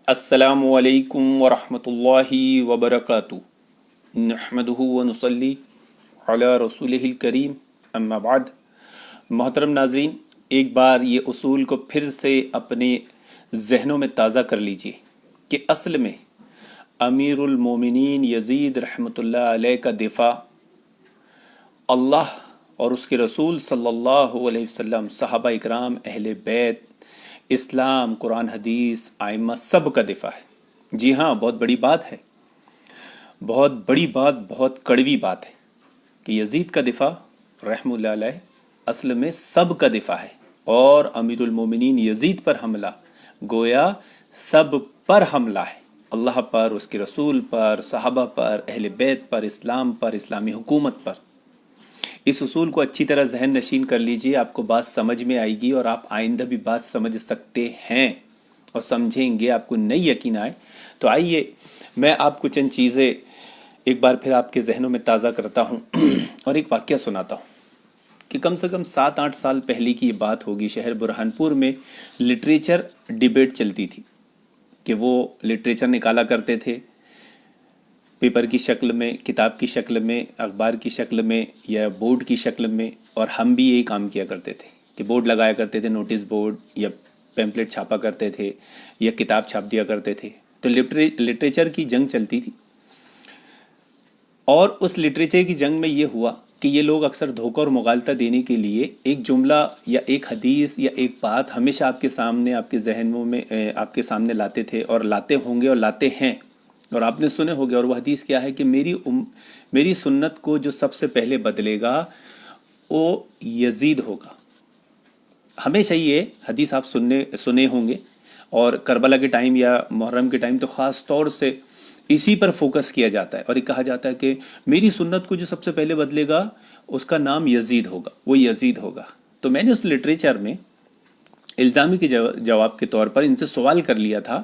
السلام علیکم ورحمۃ اللہ وبرکاتہ نحمدہ ونصلی علی رسولہ الکریم اما بعد۔ محترم ناظرین، ایک بار یہ اصول کو پھر سے اپنے ذہنوں میں تازہ کر لیجئے کہ اصل میں امیر المومنین یزید رحمۃ اللہ علیہ کا دفاع اللہ اور اس کے رسول صلی اللہ علیہ وسلم، صحابہ اکرام، اہل بیت، اسلام، قرآن حدیث، ائمہ، سب کا دفاع ہے۔ جی ہاں، بہت بڑی بات ہے، بہت بڑی بات، بہت کڑوی بات ہے کہ یزید کا دفاع رحمہ اللہ علیہ اصل میں سب کا دفاع ہے، اور امیر المومنین یزید پر حملہ گویا سب پر حملہ ہے، اللہ پر، اس کے رسول پر، صحابہ پر، اہل بیت پر، اسلام پر، اسلامی حکومت پر۔ اس اصول کو اچھی طرح ذہن نشین کر لیجئے، آپ کو بات سمجھ میں آئے گی اور آپ آئندہ بھی بات سمجھ سکتے ہیں اور سمجھیں گے۔ آپ کو نہیں یقین آئے تو آئیے میں آپ کو چند چیزیں ایک بار پھر آپ کے ذہنوں میں تازہ کرتا ہوں اور ایک واقعہ سناتا ہوں کہ کم سے کم 7-8 سال پہلے کی یہ بات ہوگی۔ شہر برہانپور میں لٹریچر ڈیبیٹ چلتی تھی کہ وہ لٹریچر نکالا کرتے تھے پیپر کی شکل میں، کتاب کی شکل میں، اخبار کی شکل میں یا بورڈ کی شکل میں، اور ہم بھی یہی کام کیا کرتے تھے کہ بورڈ لگایا کرتے تھے، نوٹس بورڈ یا پیمپلیٹ چھاپا کرتے تھے یا کتاب چھاپ دیا کرتے تھے۔ تو لٹریچر کی جنگ چلتی تھی، اور اس لٹریچر کی جنگ میں یہ ہوا کہ یہ لوگ اکثر دھوکہ اور مغالطہ دینے کے لیے ایک جملہ یا ایک حدیث یا ایک بات ہمیشہ آپ کے سامنے، آپ کے ذہنوں میں، آپ کے سامنے لاتے تھے اور لاتے ہوں گے اور لاتے ہیں، اور آپ نے سنے ہوگے۔ اور وہ حدیث کیا ہے کہ میری سنت کو جو سب سے پہلے بدلے گا وہ یزید ہوگا۔ ہمیشہ یہ حدیث آپ سنے ہوں گے، اور کربلا کے ٹائم یا محرم کے ٹائم تو خاص طور سے اسی پر فوکس کیا جاتا ہے، اور یہ کہا جاتا ہے کہ میری سنت کو جو سب سے پہلے بدلے گا اس کا نام یزید ہوگا، وہ یزید ہوگا۔ تو میں نے اس لٹریچر میں الزامی کے جواب کے طور پر ان سے سوال کر لیا تھا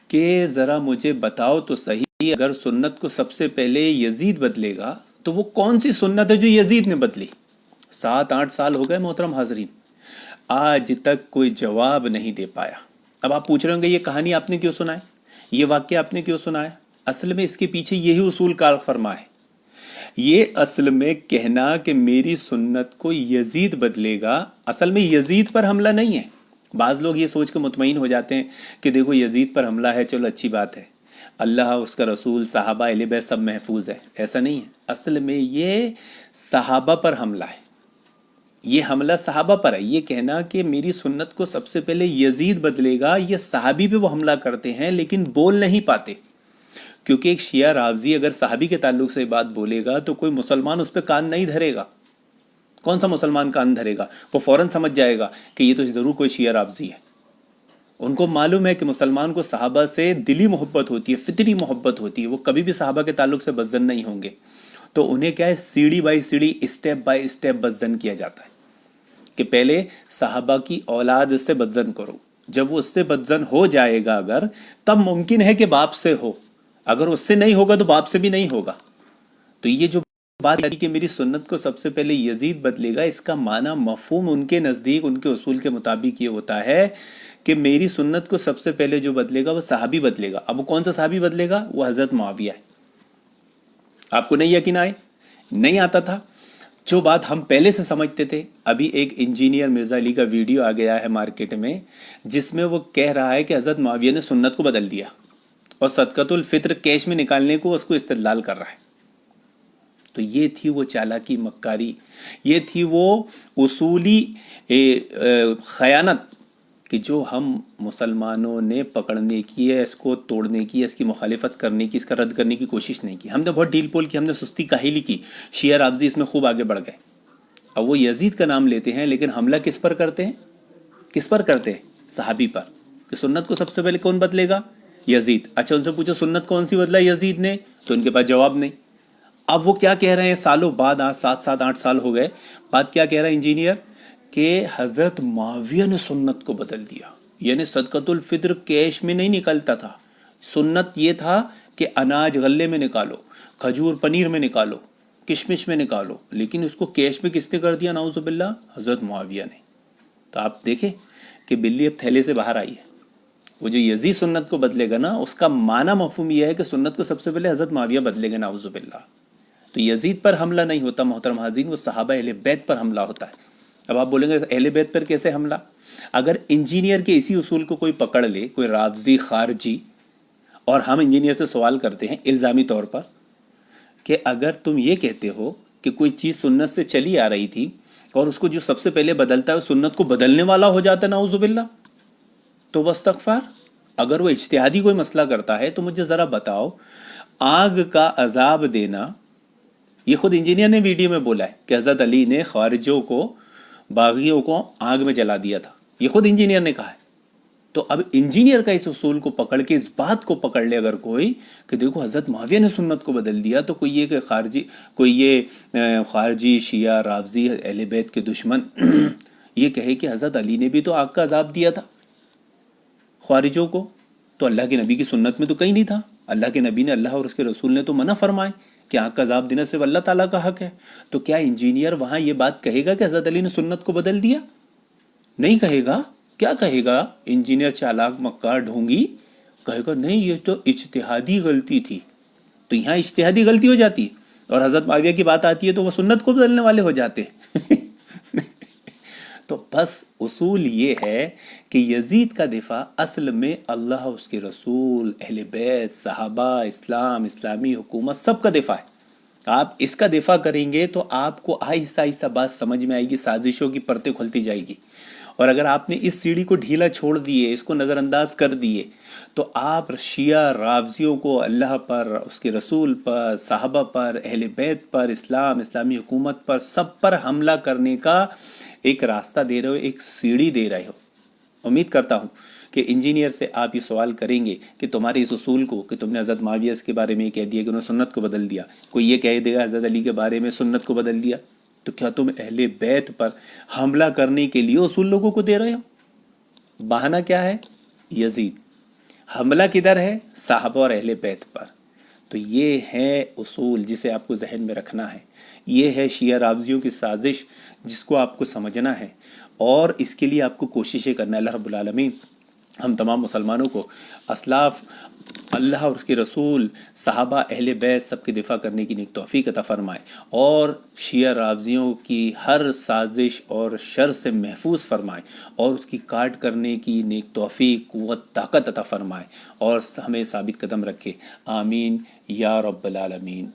کہ ذرا مجھے بتاؤ تو صحیح، اگر سنت کو سب سے پہلے یزید بدلے گا تو وہ کون سی سنت ہے جو یزید نے بدلی؟ 7-8 سال ہو گئے محترم حاضرین، آج تک کوئی جواب نہیں دے پایا۔ اب آپ پوچھ رہے ہوں گے یہ کہانی آپ نے کیوں سنا ہے، یہ واقعہ آپ نے کیوں سنا ہے؟ اصل میں اس کے پیچھے یہی اصول کار فرما ہے۔ یہ اصل میں کہنا کہ میری سنت کو یزید بدلے گا، اصل میں یزید پر حملہ نہیں ہے۔ بعض لوگ یہ سوچ کے مطمئن ہو جاتے ہیں کہ دیکھو یزید پر حملہ ہے، چلو اچھی بات ہے، اللہ، اس کا رسول، صحابہ، اہل بیت سب محفوظ ہے۔ ایسا نہیں ہے، اصل میں یہ صحابہ پر حملہ ہے، یہ حملہ صحابہ پر ہے۔ یہ کہنا کہ میری سنت کو سب سے پہلے یزید بدلے گا، یہ صحابی پہ وہ حملہ کرتے ہیں لیکن بول نہیں پاتے، کیونکہ ایک شیعہ رافضی اگر صحابی کے تعلق سے بات بولے گا تو کوئی مسلمان اس پہ کان نہیں دھرے گا۔ کون سا مسلمان کان دھرے گا؟ وہ فوراً سمجھ جائے گا کہ یہ تو ضرور کوئی شیعہ رافضی ہے۔ ان کو معلوم ہے کہ مسلمان کو صحابہ سے دلی محبت ہوتی ہے، فطری محبت ہوتی ہے، وہ کبھی بھی صحابہ کے تعلق سے بدظن نہیں ہوں گے۔ تو انہیں کیا ہے، سیڑھی بائی سیڑھی، اسٹیپ بائی اسٹیپ بدظن کیا جاتا ہے کہ پہلے صحابہ کی اولاد سے بدظن کرو، جب وہ اس سے بدظن ہو جائے گا اگر، تب ممکن ہے کہ باپ سے ہو، اگر اس سے نہیں ہوگا تو باپ سے بھی نہیں ہوگا۔ تو یہ جو بات ہے کہ میری سنت کو سب سے پہلے یزید بدلے گا، اس کا معنی مفہوم ان کے نزدیک، ان کے اصول کے مطابق یہ ہوتا ہے کہ میری سنت کو سب سے پہلے جو بدلے گا وہ صحابی بدلے گا۔ اب وہ کون سا صحابی بدلے گا؟ وہ حضرت معاویہ ہے۔ آپ کو نہیں یقین آئے؟ نہیں آتا تھا؟ جو بات ہم پہلے سے سمجھتے تھے، ابھی ایک انجینئر مرزا علی کا ویڈیو آ گیا ہے مارکیٹ میں، جس میں وہ کہہ رہا ہے کہ حضرت معاویہ نے سنت کو بدل دیا، اور صدقۃ الفطر کیش میں نکالنے کو اس کو استدلال کر رہا ہے۔ تو یہ تھی وہ چالاکی، مکاری، یہ تھی وہ اصولی خیانت کہ جو ہم مسلمانوں نے پکڑنے کی ہے، اس کو توڑنے کی، اس کی مخالفت کرنے کی، اس کا رد کرنے کی کوشش نہیں کی۔ ہم نے بہت ڈھیل پول کی، ہم نے سستی کاہلی کی، شیعہ رافضی اس میں خوب آگے بڑھ گئے۔ اب وہ یزید کا نام لیتے ہیں لیکن حملہ کس پر کرتے ہیں؟ کس پر کرتے ہیں؟ صحابی پر، کہ سنت کو سب سے پہلے کون بدلے گا؟ یزید۔ اچھا، ان سے پوچھو سنت کون سی بدلا یزید نے، تو ان کے پاس جواب نہیں۔ اب وہ کیا کہہ رہے ہیں سالوں بعد، آج 7-8 سال ہو گئے، بات کیا کہہ رہا ہے انجینئر کہ حضرت معاویہ نے سنت کو بدل دیا، یعنی صدقۃ الفطر کیش میں نہیں نکلتا تھا، سنت یہ تھا کہ اناج غلے میں نکالو، کھجور پنیر میں نکالو، کشمش میں نکالو، لیکن اس کو کیش میں کس نے کر دیا؟ نعوذ باللہ، حضرت معاویہ نے۔ تو آپ دیکھیں کہ بلی اب تھیلے سے باہر آئی ہے، وہ جو یزید سنت کو بدلے گا نا، اس کا معنی مفہوم یہ ہے کہ سنت کو سب سے پہلے حضرت معاویہ بدلے گا، نعوذ باللہ۔ تو یزید پر حملہ نہیں ہوتا محترم حاضرین، وہ صحابہ اہل بیت پر حملہ ہوتا ہے۔ اب آپ بولیں گے اہل بیت پر کیسے حملہ؟ اگر انجینئر کے اسی اصول کو کوئی پکڑ لے، کوئی رافضی خارجی، اور ہم انجینئر سے سوال کرتے ہیں الزامی طور پر کہ اگر تم یہ کہتے ہو کہ کوئی چیز سنت سے چلی آ رہی تھی اور اس کو جو سب سے پہلے بدلتا ہے وہ سنت کو بدلنے والا ہو جاتا ہے، نعوذ باللہ، تو واستغفار۔ اگر وہ اجتہادی کوئی مسئلہ کرتا ہے تو مجھے ذرا بتاؤ، آگ کا عذاب دینا، یہ خود انجینئر نے ویڈیو میں بولا ہے کہ حضرت علی نے خارجوں کو، باغیوں کو آگ میں جلا دیا تھا، یہ خود انجینئر نے کہا ہے۔ تو اب انجینئر کا اس اصول کو پکڑ کے اس بات کو پکڑ لے اگر کوئی کہ دیکھو حضرت معاویہ نے سنت کو بدل دیا، تو کوئی یہ کہ خارجی شیعہ رافضی اہل بیت کے دشمن یہ کہے کہ حضرت علی نے بھی تو آگ کا عذاب دیا تھا خوارجوں کو، تو اللہ کے نبی کی سنت میں تو کہیں نہیں تھا، اللہ کے نبی نے، اللہ اور اس کے رسول نے تو منع فرمائے کہ آگ کا عذاب دینا صرف اللہ تعالیٰ کا حق ہے۔ تو کیا انجینئر وہاں یہ بات کہے گا کہ حضرت علی نے سنت کو بدل دیا؟ نہیں کہے گا۔ کیا کہے گا انجینئر چالاک مکار ڈھونگی؟ کہے گا نہیں یہ تو اجتہادی غلطی تھی۔ تو یہاں اجتہادی غلطی ہو جاتی ہے، اور حضرت معاویہ کی بات آتی ہے تو وہ سنت کو بدلنے والے ہو جاتے ہیں۔ تو بس اصول یہ ہے کہ یزید کا دفاع اصل میں اللہ، اس کے رسول، اہل بیت، صحابہ، اسلام، اسلامی حکومت، سب کا دفاع ہے۔ آپ اس کا دفاع کریں گے تو آپ کو آہستہ آہستہ بات سمجھ میں آئے گی، سازشوں کی پرتیں کھلتی جائے گی۔ اور اگر آپ نے اس سیڑھی کو ڈھیلا چھوڑ دیے، اس کو نظر انداز کر دیے، تو آپ شیعہ رافضیوں کو اللہ پر، اس کے رسول پر، صحابہ پر، اہل بیت پر، اسلام، اسلامی حکومت پر، سب پر حملہ کرنے کا ایک راستہ دے رہے ہو، ایک سیڑھی دے رہے ہو۔ امید کرتا ہوں کہ انجینئر سے آپ یہ سوال کریں گے کہ تمہارے اس اصول کو کہ تم نے حضرت معاویہ کے بارے میں یہ کہہ دیا کہ انہوں نے سنت کو بدل دیا، کوئی یہ کہہ دے گا حضرت علی کے بارے میں سنت کو بدل دیا، تو کیا تم اہل بیت پر حملہ کرنے کے لیے اصول لوگوں کو دے رہے ہو؟ بہانہ کیا ہے؟ یزید۔ حملہ کدھر ہے؟ صحابہ اور اہل بیت پر۔ تو یہ ہے اصول جسے آپ کو ذہن میں رکھنا ہے، یہ ہے شیعہ رافضیوں کی سازش جس کو آپ کو سمجھنا ہے، اور اس کے لیے آپ کو کوششیں کرنا ہے۔ اللہ رب العالمین ہم تمام مسلمانوں کو اسلاف، اللہ اور اس کے رسول، صحابہ، اہل بیت سب کے دفاع کرنے کی نیک توفیق عطا فرمائے، اور شیعہ رافضیوں کی ہر سازش اور شر سے محفوظ فرمائے، اور اس کی کاٹ کرنے کی نیک توفیق، قوت، طاقت عطا فرمائے، اور ہمیں ثابت قدم رکھے۔ آمین یا رب العالمین۔